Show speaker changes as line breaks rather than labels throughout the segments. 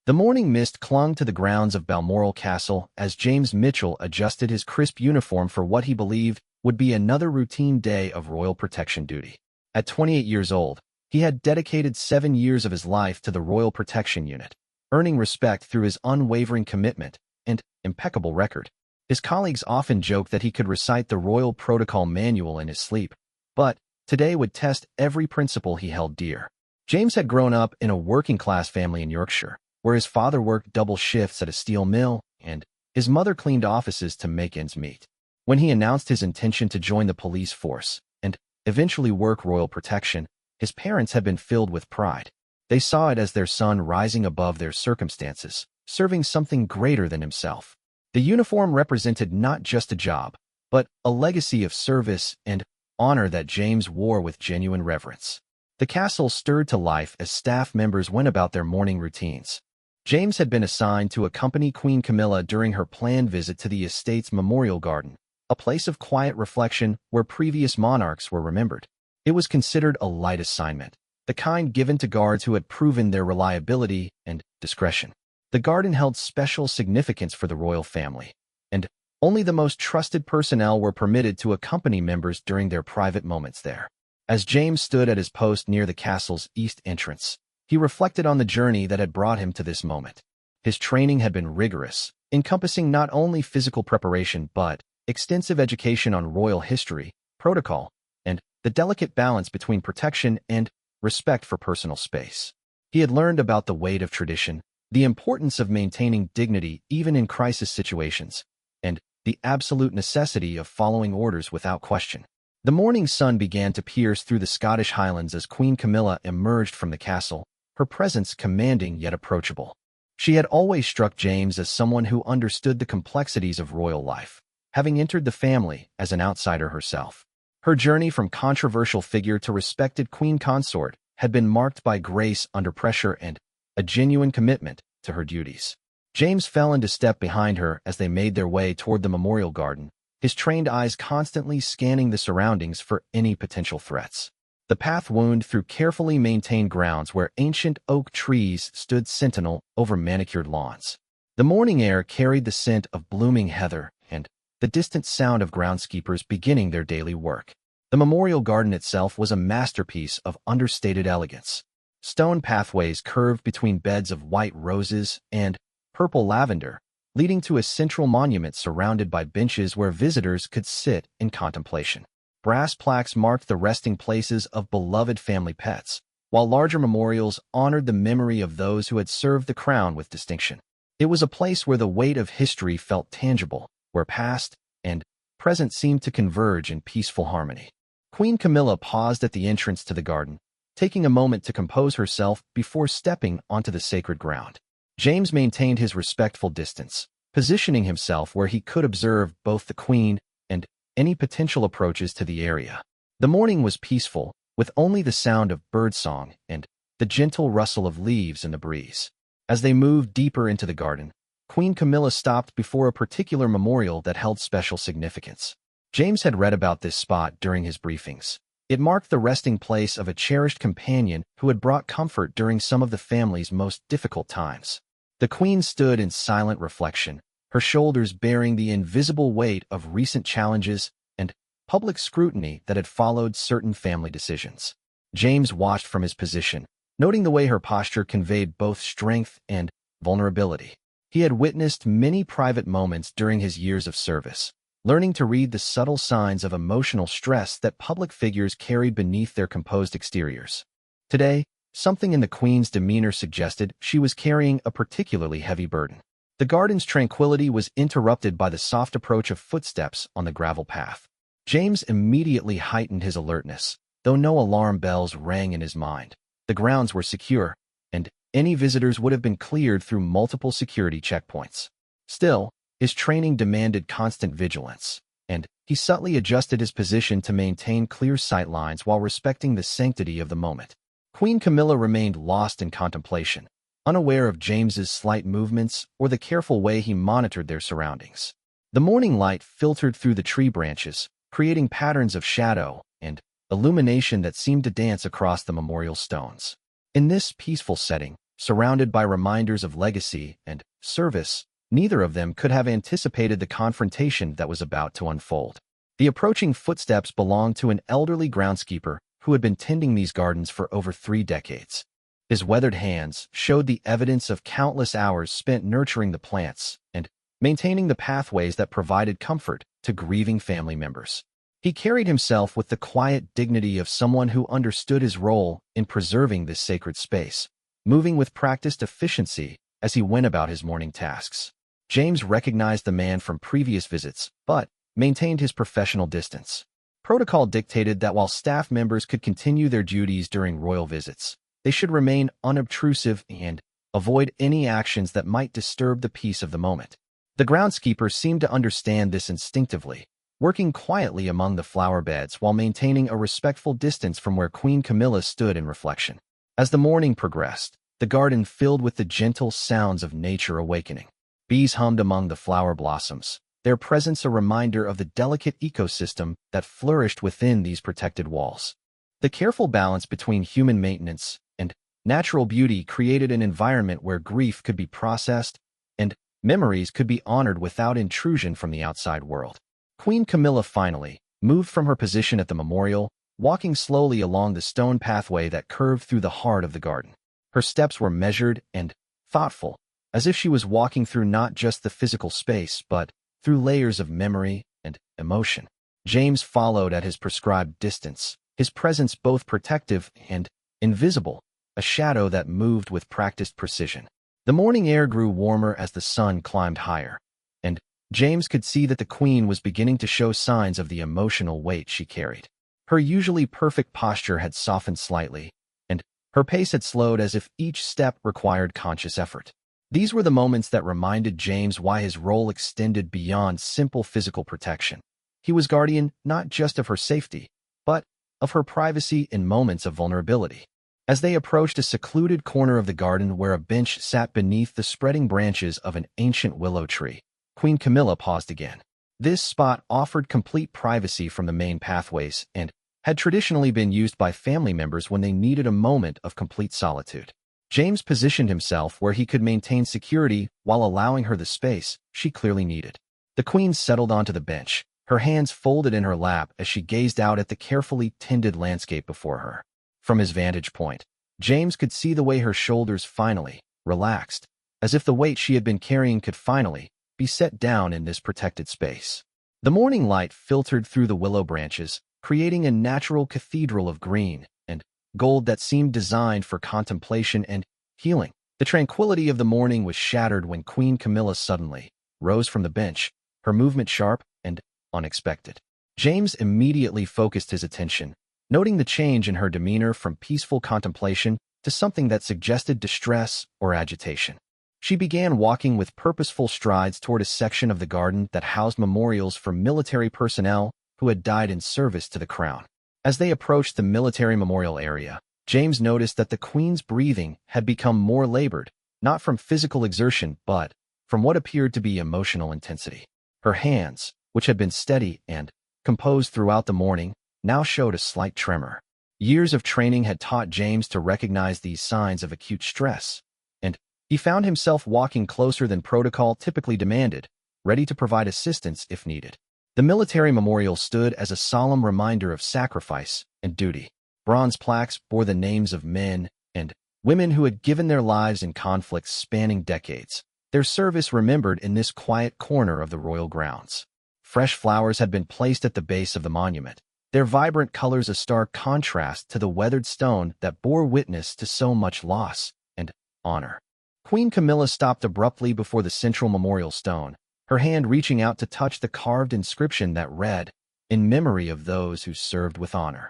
The morning mist clung to the grounds of Balmoral Castle as James Mitchell adjusted his crisp uniform for what he believed would be another routine day of royal protection duty. At 28 years old, he had dedicated 7 years of his life to the Royal Protection Unit, earning respect through his unwavering commitment and impeccable record. His colleagues often joked that he could recite the Royal Protocol Manual in his sleep, but today would test every principle he held dear. James had grown up in a working-class family in Yorkshire, where his father worked double shifts at a steel mill and his mother cleaned offices to make ends meet. When he announced his intention to join the police force and eventually work royal protection, his parents had been filled with pride. They saw it as their son rising above their circumstances, serving something greater than himself. The uniform represented not just a job, but a legacy of service and honor that James wore with genuine reverence. The castle stirred to life as staff members went about their morning routines. James had been assigned to accompany Queen Camilla during her planned visit to the estate's memorial garden, a place of quiet reflection where previous monarchs were remembered. It was considered a light assignment, the kind given to guards who had proven their reliability and discretion. The garden held special significance for the royal family, and only the most trusted personnel were permitted to accompany members during their private moments there. As James stood at his post near the castle's east entrance, he reflected on the journey that had brought him to this moment. His training had been rigorous, encompassing not only physical preparation but extensive education on royal history, protocol, and the delicate balance between protection and respect for personal space. He had learned about the weight of tradition, the importance of maintaining dignity even in crisis situations, and the absolute necessity of following orders without question. The morning sun began to pierce through the Scottish Highlands as Queen Camilla emerged from the castle, her presence commanding yet approachable. She had always struck James as someone who understood the complexities of royal life, having entered the family as an outsider herself. Her journey from controversial figure to respected queen consort had been marked by grace under pressure and a genuine commitment to her duties. James fell into step behind her as they made their way toward the memorial garden, his trained eyes constantly scanning the surroundings for any potential threats. The path wound through carefully maintained grounds where ancient oak trees stood sentinel over manicured lawns. The morning air carried the scent of blooming heather and the distant sound of groundskeepers beginning their daily work. The memorial garden itself was a masterpiece of understated elegance. Stone pathways curved between beds of white roses and purple lavender, leading to a central monument surrounded by benches where visitors could sit in contemplation. Brass plaques marked the resting places of beloved family pets, while larger memorials honored the memory of those who had served the crown with distinction. It was a place where the weight of history felt tangible, where past and present seemed to converge in peaceful harmony. Queen Camilla paused at the entrance to the garden, taking a moment to compose herself before stepping onto the sacred ground. James maintained his respectful distance, positioning himself where he could observe both the queen and any potential approaches to the area. The morning was peaceful, with only the sound of birdsong and the gentle rustle of leaves in the breeze. As they moved deeper into the garden, Queen Camilla stopped before a particular memorial that held special significance. James had read about this spot during his briefings. It marked the resting place of a cherished companion who had brought comfort during some of the family's most difficult times. The queen stood in silent reflection, her shoulders bearing the invisible weight of recent challenges and public scrutiny that had followed certain family decisions. James watched from his position, noting the way her posture conveyed both strength and vulnerability. He had witnessed many private moments during his years of service, learning to read the subtle signs of emotional stress that public figures carried beneath their composed exteriors. Today, something in the queen's demeanor suggested she was carrying a particularly heavy burden. The garden's tranquility was interrupted by the soft approach of footsteps on the gravel path. James immediately heightened his alertness, though no alarm bells rang in his mind. The grounds were secure, and any visitors would have been cleared through multiple security checkpoints. Still, his training demanded constant vigilance, and he subtly adjusted his position to maintain clear sight lines while respecting the sanctity of the moment. Queen Camilla remained lost in contemplation, unaware of James's slight movements or the careful way he monitored their surroundings. The morning light filtered through the tree branches, creating patterns of shadow and illumination that seemed to dance across the memorial stones. In this peaceful setting, surrounded by reminders of legacy and service. Neither of them could have anticipated the confrontation that was about to unfold. The approaching footsteps belonged to an elderly groundskeeper who had been tending these gardens for over 3 decades. His weathered hands showed the evidence of countless hours spent nurturing the plants and maintaining the pathways that provided comfort to grieving family members. He carried himself with the quiet dignity of someone who understood his role in preserving this sacred space, moving with practiced efficiency as he went about his morning tasks. James recognized the man from previous visits, but maintained his professional distance. Protocol dictated that while staff members could continue their duties during royal visits, they should remain unobtrusive and avoid any actions that might disturb the peace of the moment. The groundskeeper seemed to understand this instinctively, working quietly among the flower beds while maintaining a respectful distance from where Queen Camilla stood in reflection. As the morning progressed, the garden filled with the gentle sounds of nature awakening. Bees hummed among the flower blossoms, their presence a reminder of the delicate ecosystem that flourished within these protected walls. The careful balance between human maintenance and natural beauty created an environment where grief could be processed and memories could be honored without intrusion from the outside world. Queen Camilla finally moved from her position at the memorial, walking slowly along the stone pathway that curved through the heart of the garden. Her steps were measured and thoughtful, as if she was walking through not just the physical space, but through layers of memory and emotion. James followed at his prescribed distance, his presence both protective and invisible, a shadow that moved with practiced precision. The morning air grew warmer as the sun climbed higher, and James could see that the queen was beginning to show signs of the emotional weight she carried. Her usually perfect posture had softened slightly, and her pace had slowed as if each step required conscious effort. These were the moments that reminded James why his role extended beyond simple physical protection. He was guardian not just of her safety, but of her privacy in moments of vulnerability. As they approached a secluded corner of the garden where a bench sat beneath the spreading branches of an ancient willow tree, Queen Camilla paused again. This spot offered complete privacy from the main pathways and had traditionally been used by family members when they needed a moment of complete solitude. James positioned himself where he could maintain security while allowing her the space she clearly needed. The queen settled onto the bench, her hands folded in her lap as she gazed out at the carefully tended landscape before her. From his vantage point, James could see the way her shoulders finally relaxed, as if the weight she had been carrying could finally be set down in this protected space. The morning light filtered through the willow branches, creating a natural cathedral of green and gold that seemed designed for contemplation and healing. The tranquility of the morning was shattered when Queen Camilla suddenly rose from the bench, her movement sharp and unexpected. James immediately focused his attention, noting the change in her demeanor from peaceful contemplation to something that suggested distress or agitation. She began walking with purposeful strides toward a section of the garden that housed memorials for military personnel who had died in service to the crown. As they approached the military memorial area, James noticed that the queen's breathing had become more labored, not from physical exertion but from what appeared to be emotional intensity. Her hands, which had been steady and composed throughout the morning, now showed a slight tremor. Years of training had taught James to recognize these signs of acute stress, and he found himself walking closer than protocol typically demanded, ready to provide assistance if needed. The military memorial stood as a solemn reminder of sacrifice and duty. Bronze plaques bore the names of men and women who had given their lives in conflicts spanning decades, their service remembered in this quiet corner of the royal grounds. Fresh flowers had been placed at the base of the monument, their vibrant colors a stark contrast to the weathered stone that bore witness to so much loss and honor. Queen Camilla stopped abruptly before the central memorial stone, her hand reaching out to touch the carved inscription that read, "In memory of those who served with honor."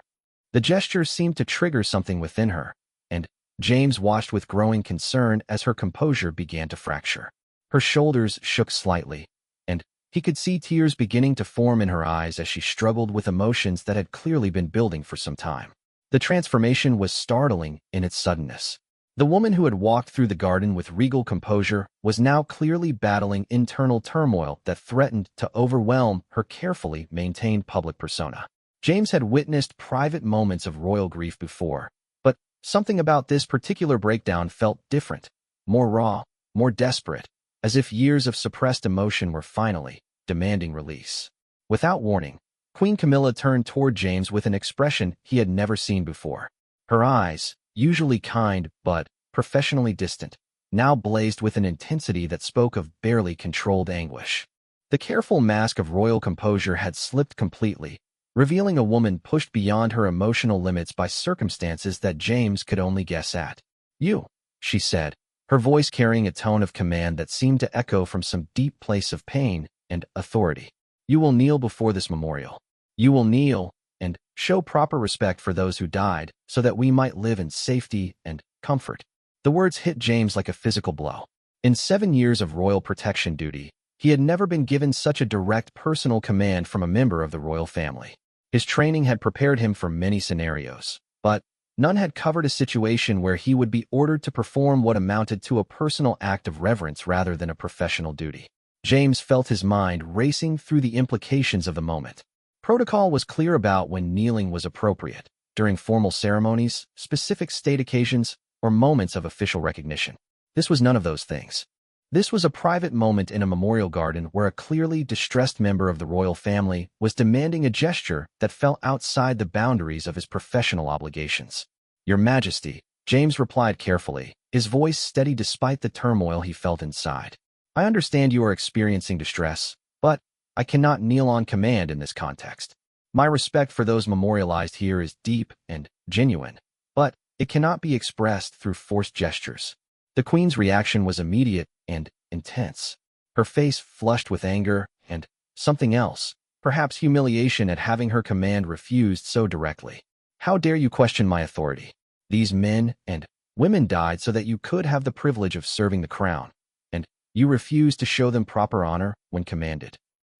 The gesture seemed to trigger something within her, and James watched with growing concern as her composure began to fracture. Her shoulders shook slightly, and he could see tears beginning to form in her eyes as she struggled with emotions that had clearly been building for some time. The transformation was startling in its suddenness. The woman who had walked through the garden with regal composure was now clearly battling internal turmoil that threatened to overwhelm her carefully maintained public persona. James had witnessed private moments of royal grief before, but Something about this particular breakdown felt different, more raw, more desperate, as if years of suppressed emotion were finally demanding release. Without warning, Queen Camilla turned toward James with an expression he had never seen before. Her eyes, usually kind but professionally distant, now blazed with an intensity that spoke of barely controlled anguish. The careful mask of royal composure had slipped completely, revealing a woman pushed beyond her emotional limits by circumstances that James could only guess at. "You," she said, her voice carrying a tone of command that seemed to echo from some deep place of pain and authority. "You will kneel before this memorial. You will kneel and show proper respect for those who died so that we might live in safety and comfort." The words hit James like a physical blow. In 7 years of royal protection duty, he had never been given such a direct personal command from a member of the royal family. His training had prepared him for many scenarios, but none had covered a situation where he would be ordered to perform what amounted to a personal act of reverence rather than a professional duty. James felt his mind racing through the implications of the moment. Protocol was clear about when kneeling was appropriate, during formal ceremonies, specific state occasions, or moments of official recognition. This was none of those things. This was a private moment in a memorial garden where a clearly distressed member of the royal family was demanding a gesture that fell outside the boundaries of his professional obligations. "Your Majesty," James replied carefully, his voice steady despite the turmoil he felt inside. "I understand you are experiencing distress, but I cannot kneel on command in this context. My respect for those memorialized here is deep and genuine, but it cannot be expressed through forced gestures." The Queen's reaction was immediate and intense. Her face flushed with anger and something else, perhaps humiliation at having her command refused so directly. "How dare you question my authority? These men and women died so that you could have the privilege of serving the crown, and you refuse to show them proper honor when commanded."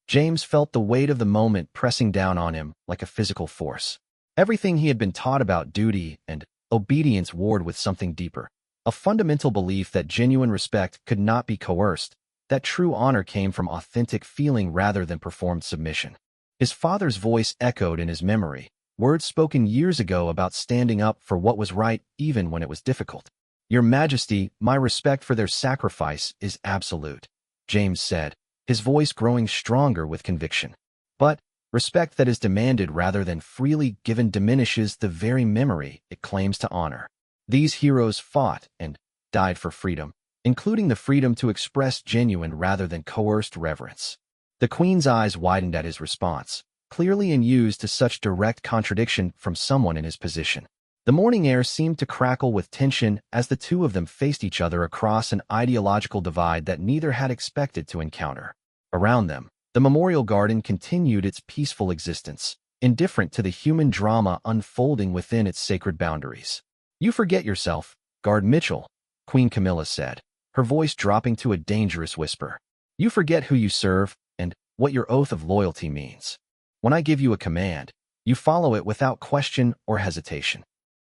James felt the weight of the moment pressing down on him like a physical force. Everything he had been taught about duty and obedience warred with something deeper. A fundamental belief that genuine respect could not be coerced, that true honor came from authentic feeling rather than performed submission. His father's voice echoed in his memory, words spoken years ago about standing up for what was right even when it was difficult. "Your Majesty, my respect for their sacrifice is absolute," James said, his voice growing stronger with conviction. "But respect that is demanded rather than freely given diminishes the very memory it claims to honor. These heroes fought and died for freedom, including the freedom to express genuine rather than coerced reverence." The Queen's eyes widened at his response, clearly unused to such direct contradiction from someone in his position. The morning air seemed to crackle with tension as the two of them faced each other across an ideological divide that neither had expected to encounter. Around them, the memorial garden continued its peaceful existence, indifferent to the human drama unfolding within its sacred boundaries. "You forget yourself, Guard Mitchell," Queen Camilla said, her voice dropping to a dangerous whisper. "You forget who you serve and what your oath of loyalty means. When I give you a command, you follow it without question or hesitation."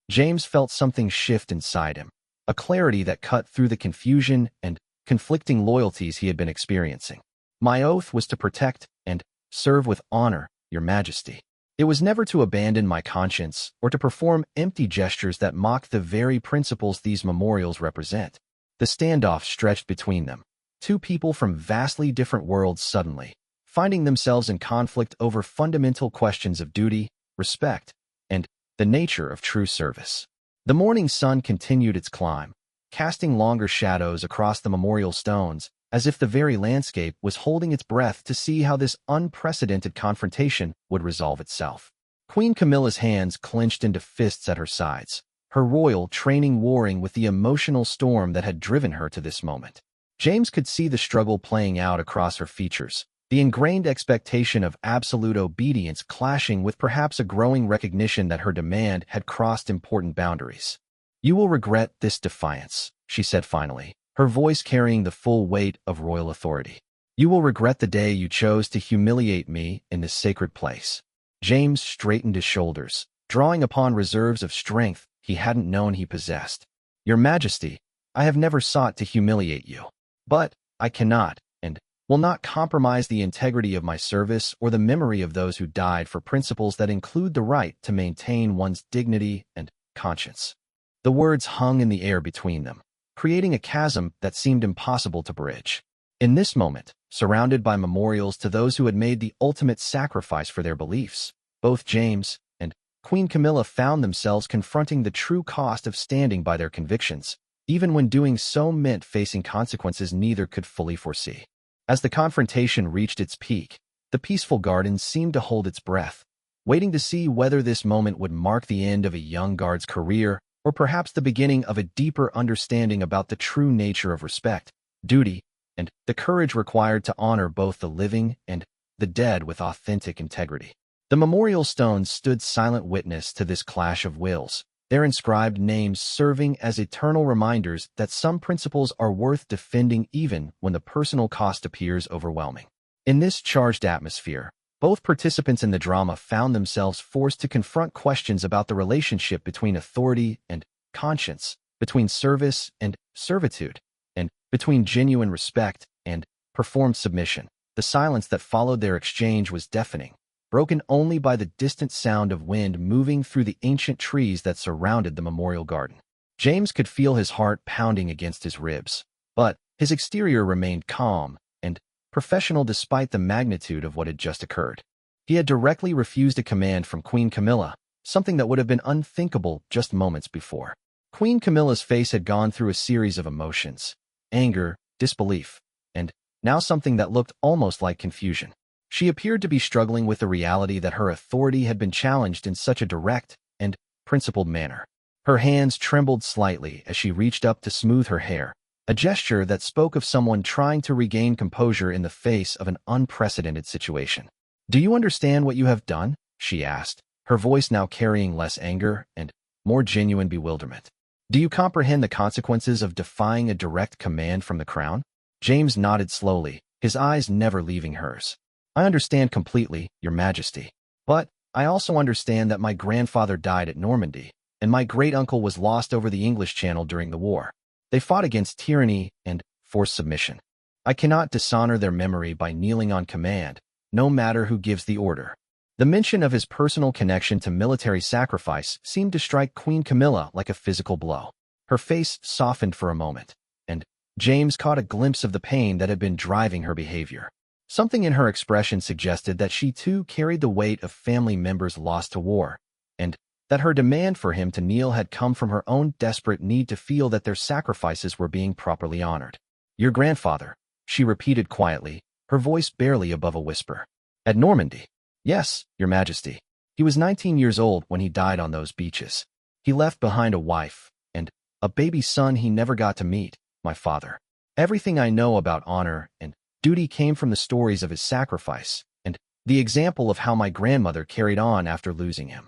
James felt something shift inside him, a clarity that cut through the confusion and conflicting loyalties he had been experiencing. "My oath was to protect and serve with honor, Your Majesty. It was never to abandon my conscience or to perform empty gestures that mock the very principles these memorials represent." The standoff stretched between them, two people from vastly different worlds suddenly, finding themselves in conflict over fundamental questions of duty, respect, and the nature of true service. The morning sun continued its climb, casting longer shadows across the memorial stones, as if the very landscape was holding its breath to see how this unprecedented confrontation would resolve itself. Queen Camilla's hands clenched into fists at her sides, her royal training warring with the emotional storm that had driven her to this moment. James could see the struggle playing out across her features, the ingrained expectation of absolute obedience clashing with perhaps a growing recognition that her demand had crossed important boundaries. "You will regret this defiance," she said finally, her voice carrying the full weight of royal authority. "You will regret the day you chose to humiliate me in this sacred place." James straightened his shoulders, drawing upon reserves of strength he hadn't known he possessed. "Your Majesty, I have never sought to humiliate you. But I cannot and will not compromise the integrity of my service or the memory of those who died for principles that include the right to maintain one's dignity and conscience." The words hung in the air between them, creating a chasm that seemed impossible to bridge. In this moment, surrounded by memorials to those who had made the ultimate sacrifice for their beliefs, both James and Queen Camilla found themselves confronting the true cost of standing by their convictions, even when doing so meant facing consequences neither could fully foresee. As the confrontation reached its peak, the peaceful garden seemed to hold its breath, waiting to see whether this moment would mark the end of a young guard's career or perhaps the beginning of a deeper understanding about the true nature of respect, duty, and the courage required to honor both the living and the dead with authentic integrity. The memorial stones stood silent witness to this clash of wills, their inscribed names serving as eternal reminders that some principles are worth defending even when the personal cost appears overwhelming. In this charged atmosphere, both participants in the drama found themselves forced to confront questions about the relationship between authority and conscience, between service and servitude, and between genuine respect and performed submission. The silence that followed their exchange was deafening, broken only by the distant sound of wind moving through the ancient trees that surrounded the memorial garden. James could feel his heart pounding against his ribs, but his exterior remained calm and professional despite the magnitude of what had just occurred. He had directly refused a command from Queen Camilla, something that would have been unthinkable just moments before. Queen Camilla's face had gone through a series of emotions: anger, disbelief, and now something that looked almost like confusion. She appeared to be struggling with the reality that her authority had been challenged in such a direct and principled manner. Her hands trembled slightly as she reached up to smooth her hair, a gesture that spoke of someone trying to regain composure in the face of an unprecedented situation. "Do you understand what you have done?" she asked, her voice now carrying less anger and more genuine bewilderment. "Do you comprehend the consequences of defying a direct command from the crown?" James nodded slowly, his eyes never leaving hers. "I understand completely, Your Majesty. But I also understand that my grandfather died at Normandy, and my great-uncle was lost over the English Channel during the war. They fought against tyranny and forced submission. I cannot dishonor their memory by kneeling on command, no matter who gives the order." The mention of his personal connection to military sacrifice seemed to strike Queen Camilla like a physical blow. Her face softened for a moment, and James caught a glimpse of the pain that had been driving her behavior. Something in her expression suggested that she too carried the weight of family members lost to war, and that her demand for him to kneel had come from her own desperate need to feel that their sacrifices were being properly honored. "Your grandfather," she repeated quietly, her voice barely above a whisper. "At Normandy?" "Yes, Your Majesty. He was 19 years old when he died on those beaches. He left behind a wife and a baby son he never got to meet, my father. Everything I know about honor and duty came from the stories of his sacrifice and the example of how my grandmother carried on after losing him."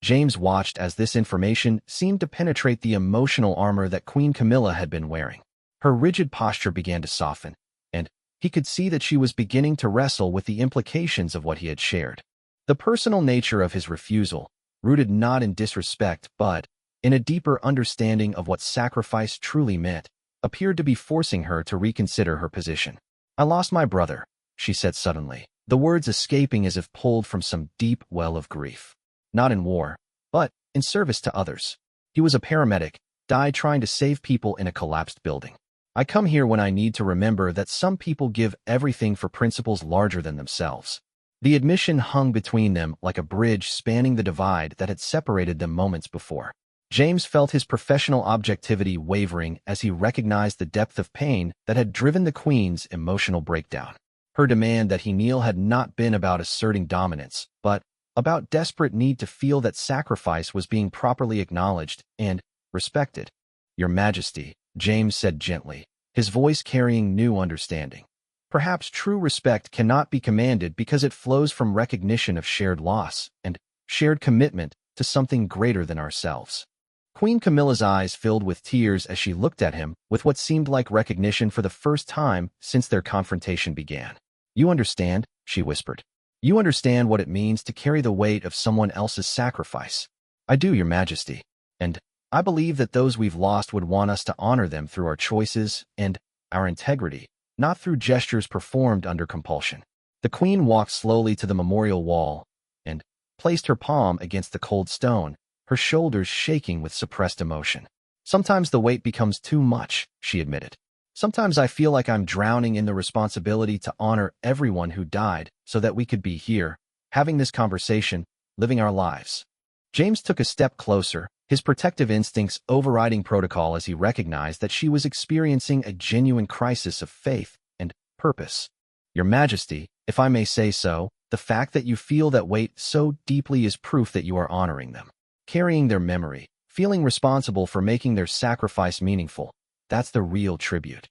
James watched as this information seemed to penetrate the emotional armor that Queen Camilla had been wearing. Her rigid posture began to soften, and he could see that she was beginning to wrestle with the implications of what he had shared. The personal nature of his refusal, rooted not in disrespect but in a deeper understanding of what sacrifice truly meant, appeared to be forcing her to reconsider her position. "I lost my brother," she said suddenly, the words escaping as if pulled from some deep well of grief. "Not in war, but in service to others. He was a paramedic, died trying to save people in a collapsed building. I come here when I need to remember that some people give everything for principles larger than themselves." The admission hung between them like a bridge spanning the divide that had separated them moments before. James felt his professional objectivity wavering as he recognized the depth of pain that had driven the Queen's emotional breakdown. Her demand that he kneel had not been about asserting dominance, but about desperate need to feel that sacrifice was being properly acknowledged and respected. "Your Majesty," James said gently, his voice carrying new understanding. "Perhaps true respect cannot be commanded because it flows from recognition of shared loss and shared commitment to something greater than ourselves." Queen Camilla's eyes filled with tears as she looked at him with what seemed like recognition for the first time since their confrontation began. "You understand," she whispered. "You understand what it means to carry the weight of someone else's sacrifice." "I do, Your Majesty. And I believe that those we've lost would want us to honor them through our choices and our integrity, not through gestures performed under compulsion." The Queen walked slowly to the memorial wall and placed her palm against the cold stone, her shoulders shaking with suppressed emotion. Sometimes the weight becomes too much, she admitted. Sometimes I feel like I'm drowning in the responsibility to honor everyone who died so that we could be here, having this conversation, living our lives. James took a step closer, his protective instincts overriding protocol as he recognized that she was experiencing a genuine crisis of faith and purpose. Your Majesty, if I may say so, the fact that you feel that weight so deeply is proof that you are honoring them, carrying their memory, feeling responsible for making their sacrifice meaningful. That's the real tribute.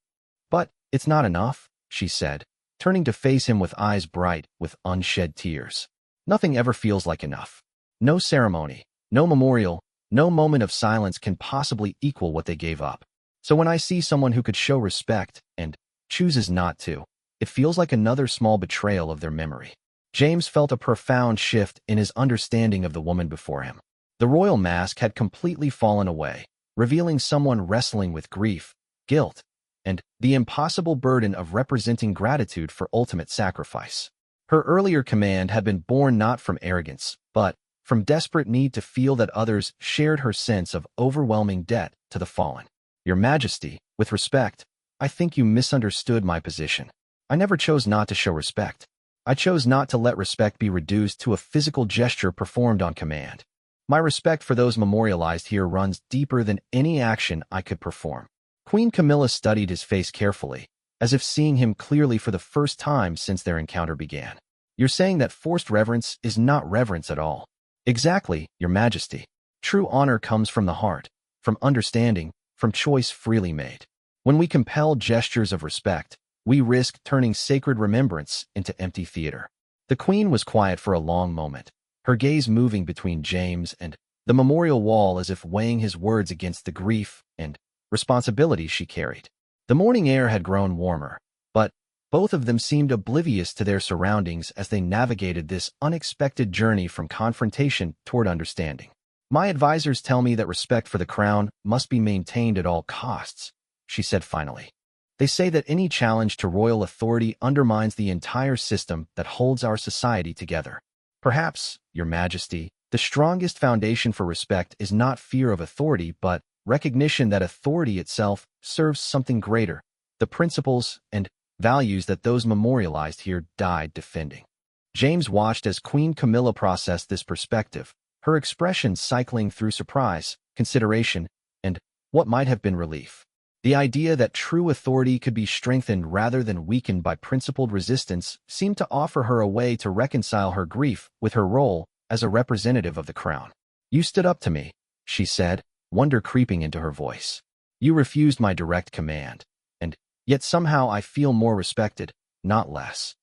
But it's not enough, she said, turning to face him with eyes bright with unshed tears. Nothing ever feels like enough. No ceremony, no memorial, no moment of silence can possibly equal what they gave up. So when I see someone who could show respect and chooses not to, it feels like another small betrayal of their memory. James felt a profound shift in his understanding of the woman before him. The royal mask had completely fallen away, revealing someone wrestling with grief, guilt, and the impossible burden of representing gratitude for ultimate sacrifice. Her earlier command had been born not from arrogance, but from desperate need to feel that others shared her sense of overwhelming debt to the fallen. Your Majesty, with respect, I think you misunderstood my position. I never chose not to show respect. I chose not to let respect be reduced to a physical gesture performed on command. My respect for those memorialized here runs deeper than any action I could perform. Queen Camilla studied his face carefully, as if seeing him clearly for the first time since their encounter began. You're saying that forced reverence is not reverence at all. Exactly, Your Majesty. True honor comes from the heart, from understanding, from choice freely made. When we compel gestures of respect, we risk turning sacred remembrance into empty theater. The Queen was quiet for a long moment, her gaze moving between James and the memorial wall as if weighing his words against the grief and responsibility she carried. The morning air had grown warmer, but both of them seemed oblivious to their surroundings as they navigated this unexpected journey from confrontation toward understanding. My advisors tell me that respect for the crown must be maintained at all costs, she said finally. They say that any challenge to royal authority undermines the entire system that holds our society together. Perhaps, Your Majesty, the strongest foundation for respect is not fear of authority but recognition that authority itself serves something greater, the principles and values that those memorialized here died defending. James watched as Queen Camilla processed this perspective, her expression cycling through surprise, consideration, and what might have been relief. The idea that true authority could be strengthened rather than weakened by principled resistance seemed to offer her a way to reconcile her grief with her role as a representative of the crown. You stood up to me, she said, wonder creeping into her voice. You refused my direct command, and yet somehow I feel more respected, not less.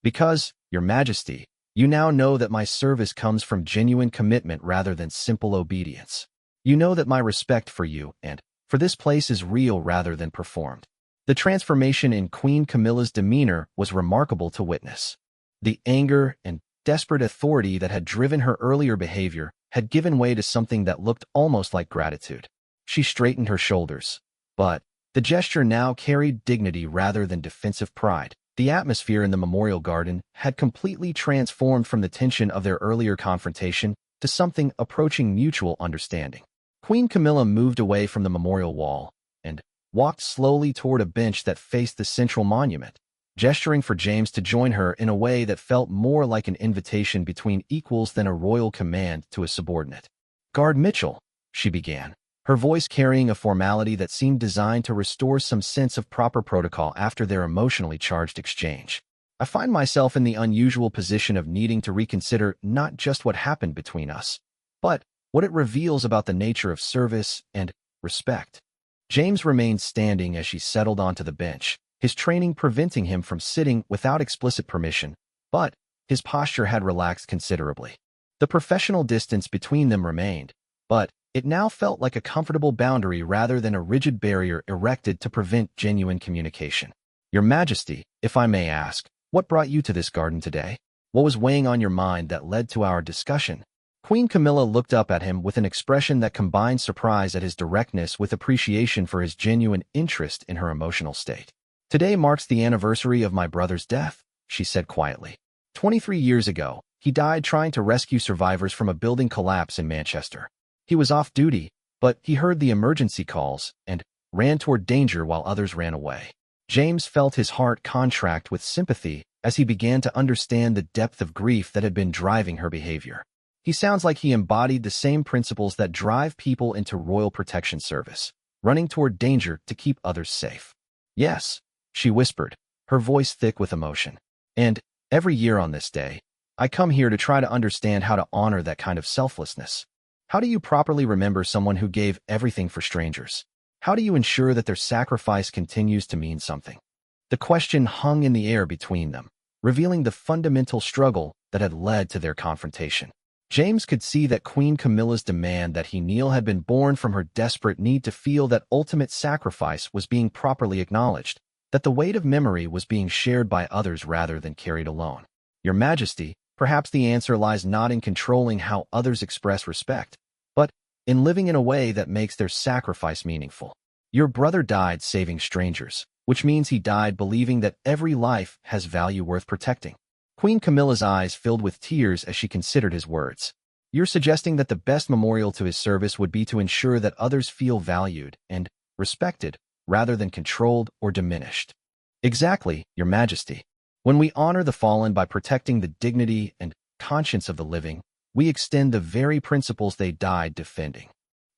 Because, Your Majesty, you now know that my service comes from genuine commitment rather than simple obedience. You know that my respect for you and for this place is real rather than performed. The transformation in Queen Camilla's demeanor was remarkable to witness. The anger and desperate authority that had driven her earlier behavior had given way to something that looked almost like gratitude. She straightened her shoulders, but the gesture now carried dignity rather than defensive pride. The atmosphere in the memorial garden had completely transformed from the tension of their earlier confrontation to something approaching mutual understanding. Queen Camilla moved away from the memorial wall and walked slowly toward a bench that faced the central monument, gesturing for James to join her in a way that felt more like an invitation between equals than a royal command to a subordinate. Guard Mitchell, she began, her voice carrying a formality that seemed designed to restore some sense of proper protocol after their emotionally charged exchange. I find myself in the unusual position of needing to reconsider not just what happened between us, but what it reveals about the nature of service and respect. James remained standing as she settled onto the bench, his training preventing him from sitting without explicit permission, but his posture had relaxed considerably. The professional distance between them remained, but it now felt like a comfortable boundary rather than a rigid barrier erected to prevent genuine communication. Your Majesty, if I may ask, what brought you to this garden today? What was weighing on your mind that led to our discussion? Queen Camilla looked up at him with an expression that combined surprise at his directness with appreciation for his genuine interest in her emotional state. Today marks the anniversary of my brother's death, she said quietly. 23 years ago, he died trying to rescue survivors from a building collapse in Manchester. He was off duty, but he heard the emergency calls and ran toward danger while others ran away. James felt his heart contract with sympathy as he began to understand the depth of grief that had been driving her behavior. He sounds like he embodied the same principles that drive people into Royal Protection Service, running toward danger to keep others safe. Yes, she whispered, her voice thick with emotion. And every year on this day, I come here to try to understand how to honor that kind of selflessness. How do you properly remember someone who gave everything for strangers? How do you ensure that their sacrifice continues to mean something? The question hung in the air between them, revealing the fundamental struggle that had led to their confrontation. James could see that Queen Camilla's demand that he kneel had been born from her desperate need to feel that ultimate sacrifice was being properly acknowledged, that the weight of memory was being shared by others rather than carried alone. Your Majesty, perhaps the answer lies not in controlling how others express respect, but in living in a way that makes their sacrifice meaningful. Your brother died saving strangers, which means he died believing that every life has value worth protecting. Queen Camilla's eyes filled with tears as she considered his words. You're suggesting that the best memorial to his service would be to ensure that others feel valued and respected rather than controlled or diminished. Exactly, Your Majesty. When we honor the fallen by protecting the dignity and conscience of the living, we extend the very principles they died defending.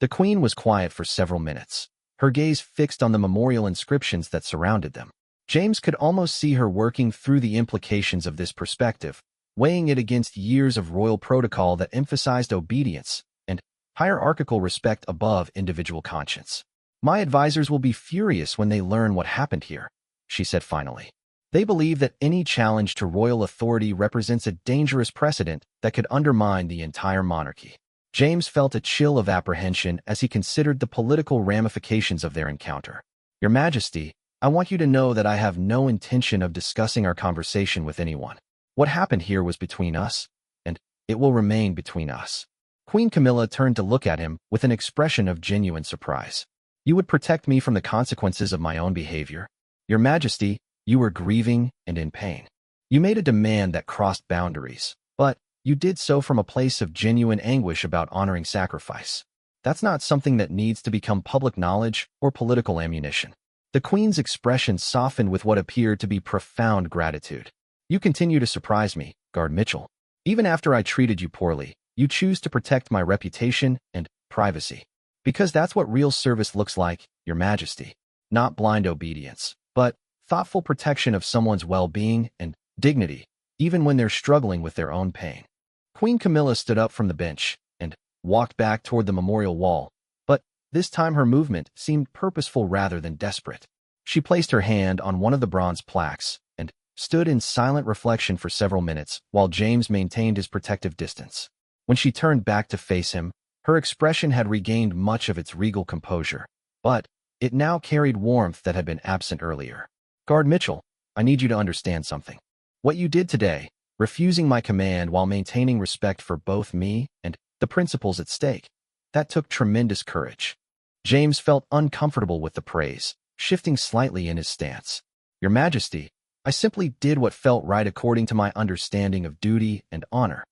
The Queen was quiet for several minutes, her gaze fixed on the memorial inscriptions that surrounded them. James could almost see her working through the implications of this perspective, weighing it against years of royal protocol that emphasized obedience and hierarchical respect above individual conscience. My advisors will be furious when they learn what happened here, she said finally. They believe that any challenge to royal authority represents a dangerous precedent that could undermine the entire monarchy. James felt a chill of apprehension as he considered the political ramifications of their encounter. Your Majesty, I want you to know that I have no intention of discussing our conversation with anyone. What happened here was between us, and it will remain between us. Queen Camilla turned to look at him with an expression of genuine surprise. You would protect me from the consequences of my own behavior? Your Majesty, you were grieving and in pain. You made a demand that crossed boundaries, but you did so from a place of genuine anguish about honoring sacrifice. That's not something that needs to become public knowledge or political ammunition. The Queen's expression softened with what appeared to be profound gratitude. You continue to surprise me, Guard Mitchell. Even after I treated you poorly, you choose to protect my reputation and privacy. Because that's what real service looks like, Your Majesty. Not blind obedience, but thoughtful protection of someone's well-being and dignity, even when they're struggling with their own pain. Queen Camilla stood up from the bench and walked back toward the memorial wall, but this time her movement seemed purposeful rather than desperate. She placed her hand on one of the bronze plaques and stood in silent reflection for several minutes while James maintained his protective distance. When she turned back to face him, her expression had regained much of its regal composure, but it now carried warmth that had been absent earlier. Guard Mitchell, I need you to understand something. What you did today, refusing my command while maintaining respect for both me and the principles at stake, that took tremendous courage. James felt uncomfortable with the praise, shifting slightly in his stance. Your Majesty, I simply did what felt right according to my understanding of duty and honor.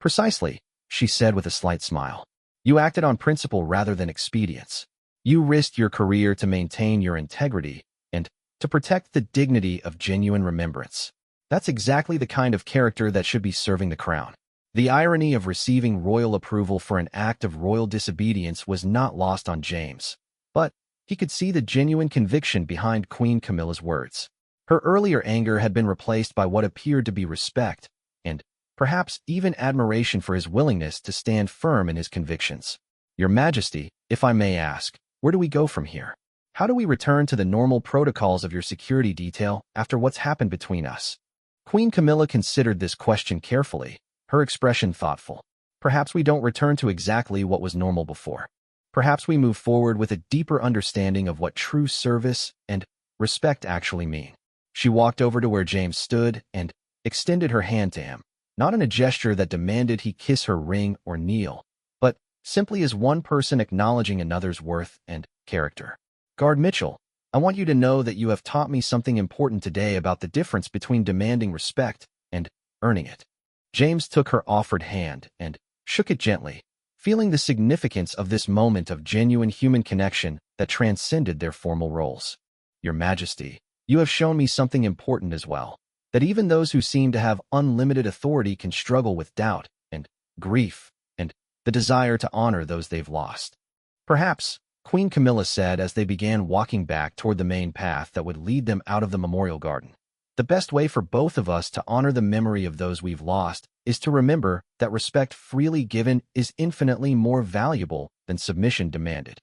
Precisely, she said with a slight smile. You acted on principle rather than expedience. You risked your career to maintain your integrity and to protect the dignity of genuine remembrance. That's exactly the kind of character that should be serving the crown. The irony of receiving royal approval for an act of royal disobedience was not lost on James, but he could see the genuine conviction behind Queen Camilla's words. Her earlier anger had been replaced by what appeared to be respect and perhaps even admiration for his willingness to stand firm in his convictions. Your Majesty, if I may ask, where do we go from here? How do we return to the normal protocols of your security detail after what's happened between us? Queen Camilla considered this question carefully, her expression thoughtful. Perhaps we don't return to exactly what was normal before. Perhaps we move forward with a deeper understanding of what true service and respect actually mean. She walked over to where James stood and extended her hand to him, not in a gesture that demanded he kiss her ring or kneel, but simply as one person acknowledging another's worth and character. Guard Mitchell, I want you to know that you have taught me something important today about the difference between demanding respect and earning it. James took her offered hand and shook it gently, feeling the significance of this moment of genuine human connection that transcended their formal roles. Your Majesty, you have shown me something important as well, that even those who seem to have unlimited authority can struggle with doubt and grief and the desire to honor those they've lost. Perhaps, Queen Camilla said as they began walking back toward the main path that would lead them out of the memorial garden. The best way for both of us to honor the memory of those we've lost is to remember that respect freely given is infinitely more valuable than submission demanded.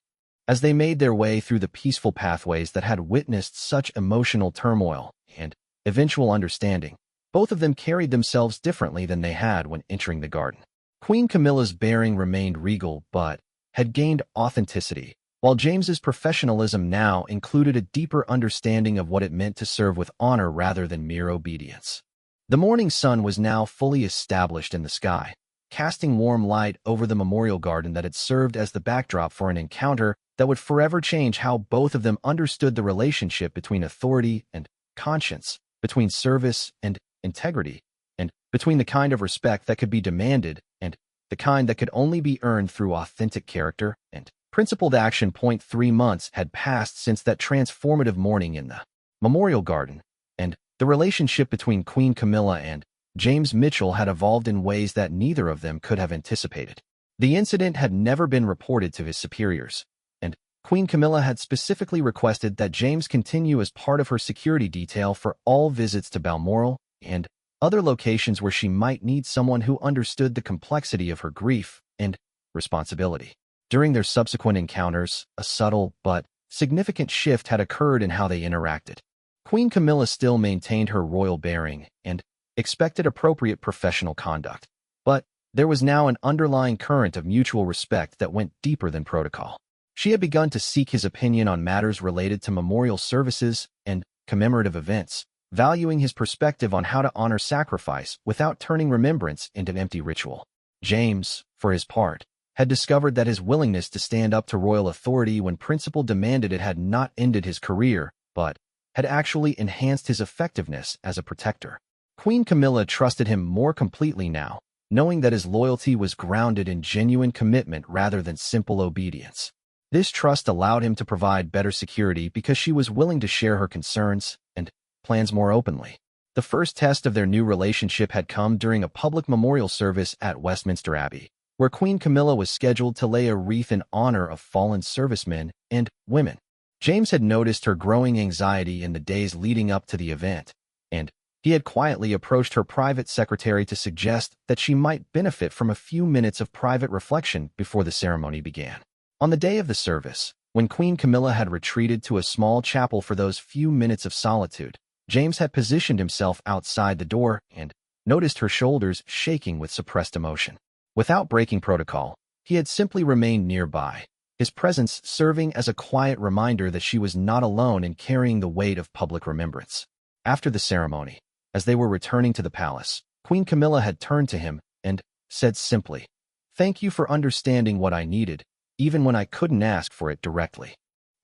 As they made their way through the peaceful pathways that had witnessed such emotional turmoil and eventual understanding, both of them carried themselves differently than they had when entering the garden. Queen Camilla's bearing remained regal but had gained authenticity, while James's professionalism now included a deeper understanding of what it meant to serve with honor rather than mere obedience. The morning sun was now fully established in the sky, casting warm light over the memorial garden that had served as the backdrop for an encounter that would forever change how both of them understood the relationship between authority and conscience, between service and integrity, and between the kind of respect that could be demanded and the kind that could only be earned through authentic character and principled action. 3 months had passed since that transformative morning in the memorial garden, and the relationship between Queen Camilla and James Mitchell had evolved in ways that neither of them could have anticipated. The incident had never been reported to his superiors, and Queen Camilla had specifically requested that James continue as part of her security detail for all visits to Balmoral and other locations where she might need someone who understood the complexity of her grief and responsibility. During their subsequent encounters, a subtle but significant shift had occurred in how they interacted. Queen Camilla still maintained her royal bearing and expected appropriate professional conduct, but there was now an underlying current of mutual respect that went deeper than protocol. She had begun to seek his opinion on matters related to memorial services and commemorative events, valuing his perspective on how to honor sacrifice without turning remembrance into empty ritual. James, for his part, had discovered that his willingness to stand up to royal authority when principle demanded it had not ended his career, but had actually enhanced his effectiveness as a protector. Queen Camilla trusted him more completely now, knowing that his loyalty was grounded in genuine commitment rather than simple obedience. This trust allowed him to provide better security because she was willing to share her concerns and plans more openly. The first test of their new relationship had come during a public memorial service at Westminster Abbey, where Queen Camilla was scheduled to lay a wreath in honor of fallen servicemen and women. James had noticed her growing anxiety in the days leading up to the event, and he had quietly approached her private secretary to suggest that she might benefit from a few minutes of private reflection before the ceremony began. On the day of the service, when Queen Camilla had retreated to a small chapel for those few minutes of solitude, James had positioned himself outside the door and noticed her shoulders shaking with suppressed emotion. Without breaking protocol, he had simply remained nearby, his presence serving as a quiet reminder that she was not alone in carrying the weight of public remembrance. After the ceremony, as they were returning to the palace, Queen Camilla had turned to him and said simply, "Thank you for understanding what I needed, even when I couldn't ask for it directly."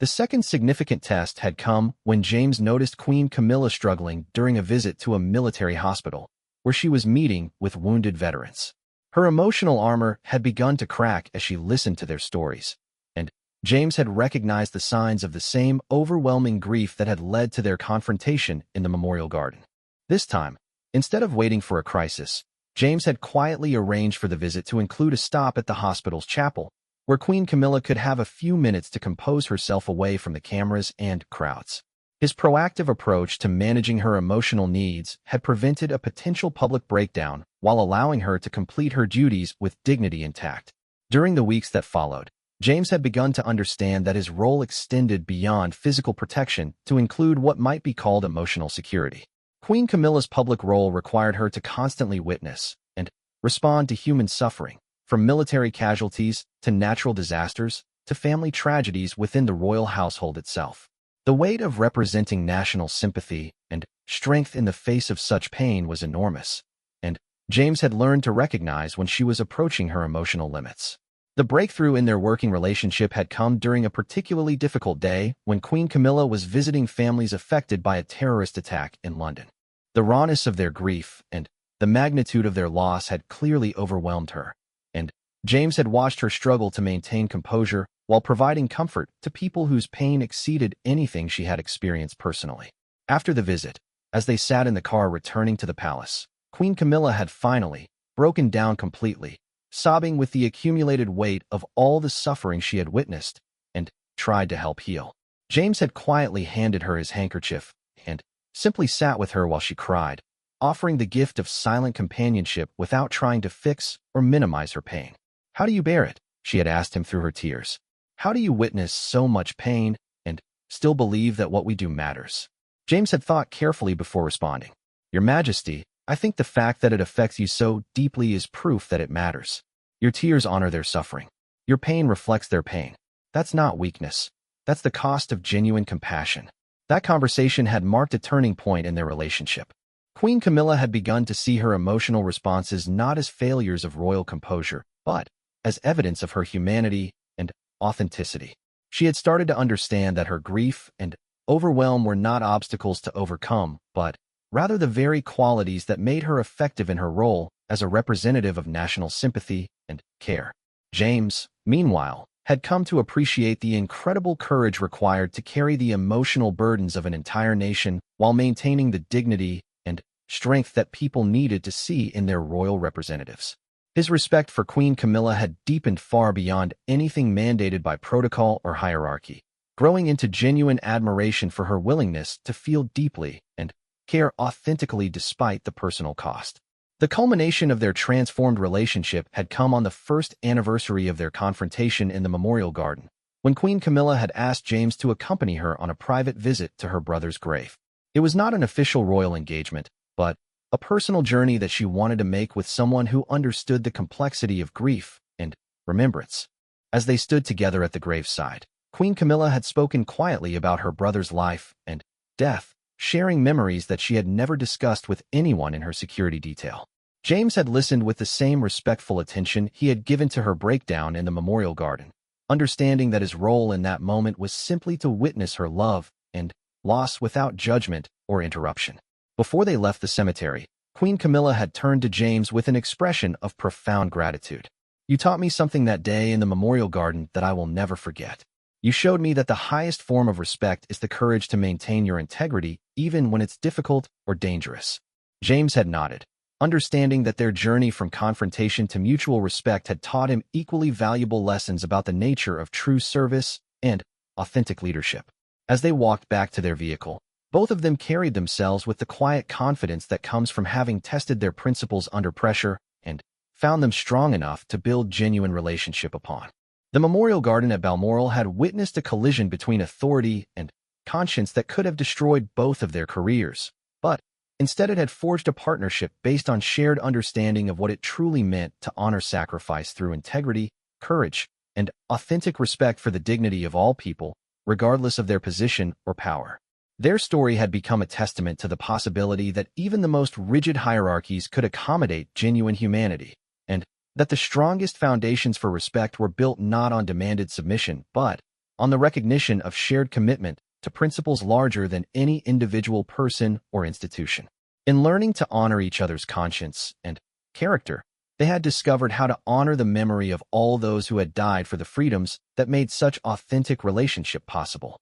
The second significant test had come when James noticed Queen Camilla struggling during a visit to a military hospital, where she was meeting with wounded veterans. Her emotional armor had begun to crack as she listened to their stories, and James had recognized the signs of the same overwhelming grief that had led to their confrontation in the memorial garden. This time, instead of waiting for a crisis, James had quietly arranged for the visit to include a stop at the hospital's chapel, where Queen Camilla could have a few minutes to compose herself away from the cameras and crowds. His proactive approach to managing her emotional needs had prevented a potential public breakdown while allowing her to complete her duties with dignity intact. During the weeks that followed, James had begun to understand that his role extended beyond physical protection to include what might be called emotional security. Queen Camilla's public role required her to constantly witness and respond to human suffering, from military casualties to natural disasters to family tragedies within the royal household itself. The weight of representing national sympathy and strength in the face of such pain was enormous, and James had learned to recognize when she was approaching her emotional limits. The breakthrough in their working relationship had come during a particularly difficult day when Queen Camilla was visiting families affected by a terrorist attack in London. The rawness of their grief and the magnitude of their loss had clearly overwhelmed her, and James had watched her struggle to maintain composure while providing comfort to people whose pain exceeded anything she had experienced personally. After the visit, as they sat in the car returning to the palace, Queen Camilla had finally broken down completely, sobbing with the accumulated weight of all the suffering she had witnessed and tried to help heal. James had quietly handed her his handkerchief and simply sat with her while she cried, offering the gift of silent companionship without trying to fix or minimize her pain. "How do you bear it?" she had asked him through her tears. "How do you witness so much pain and still believe that what we do matters?" James had thought carefully before responding. "Your Majesty, I think the fact that it affects you so deeply is proof that it matters. Your tears honor their suffering. Your pain reflects their pain. That's not weakness. That's the cost of genuine compassion." That conversation had marked a turning point in their relationship. Queen Camilla had begun to see her emotional responses not as failures of royal composure, but as evidence of her humanity and authenticity. She had started to understand that her grief and overwhelm were not obstacles to overcome, but rather the very qualities that made her effective in her role as a representative of national sympathy and care. James, meanwhile, had come to appreciate the incredible courage required to carry the emotional burdens of an entire nation while maintaining the dignity and strength that people needed to see in their royal representatives. His respect for Queen Camilla had deepened far beyond anything mandated by protocol or hierarchy, growing into genuine admiration for her willingness to feel deeply and care authentically despite the personal cost. The culmination of their transformed relationship had come on the first anniversary of their confrontation in the Memorial Garden, when Queen Camilla had asked James to accompany her on a private visit to her brother's grave. It was not an official royal engagement, but a personal journey that she wanted to make with someone who understood the complexity of grief and remembrance. As they stood together at the graveside, Queen Camilla had spoken quietly about her brother's life and death, sharing memories that she had never discussed with anyone in her security detail. James had listened with the same respectful attention he had given to her breakdown in the Memorial Garden, understanding that his role in that moment was simply to witness her love and loss without judgment or interruption. Before they left the cemetery, Queen Camilla had turned to James with an expression of profound gratitude. "You taught me something that day in the Memorial Garden that I will never forget. You showed me that the highest form of respect is the courage to maintain your integrity even when it's difficult or dangerous." James had nodded, understanding that their journey from confrontation to mutual respect had taught him equally valuable lessons about the nature of true service and authentic leadership. As they walked back to their vehicle, both of them carried themselves with the quiet confidence that comes from having tested their principles under pressure and found them strong enough to build genuine relationship upon. The Memorial Garden at Balmoral had witnessed a collision between authority and conscience that could have destroyed both of their careers, but instead it had forged a partnership based on shared understanding of what it truly meant to honor sacrifice through integrity, courage, and authentic respect for the dignity of all people, regardless of their position or power. Their story had become a testament to the possibility that even the most rigid hierarchies could accommodate genuine humanity, and that the strongest foundations for respect were built not on demanded submission, but on the recognition of shared commitment to principles larger than any individual person or institution. In learning to honor each other's conscience and character, they had discovered how to honor the memory of all those who had died for the freedoms that made such authentic relationship possible.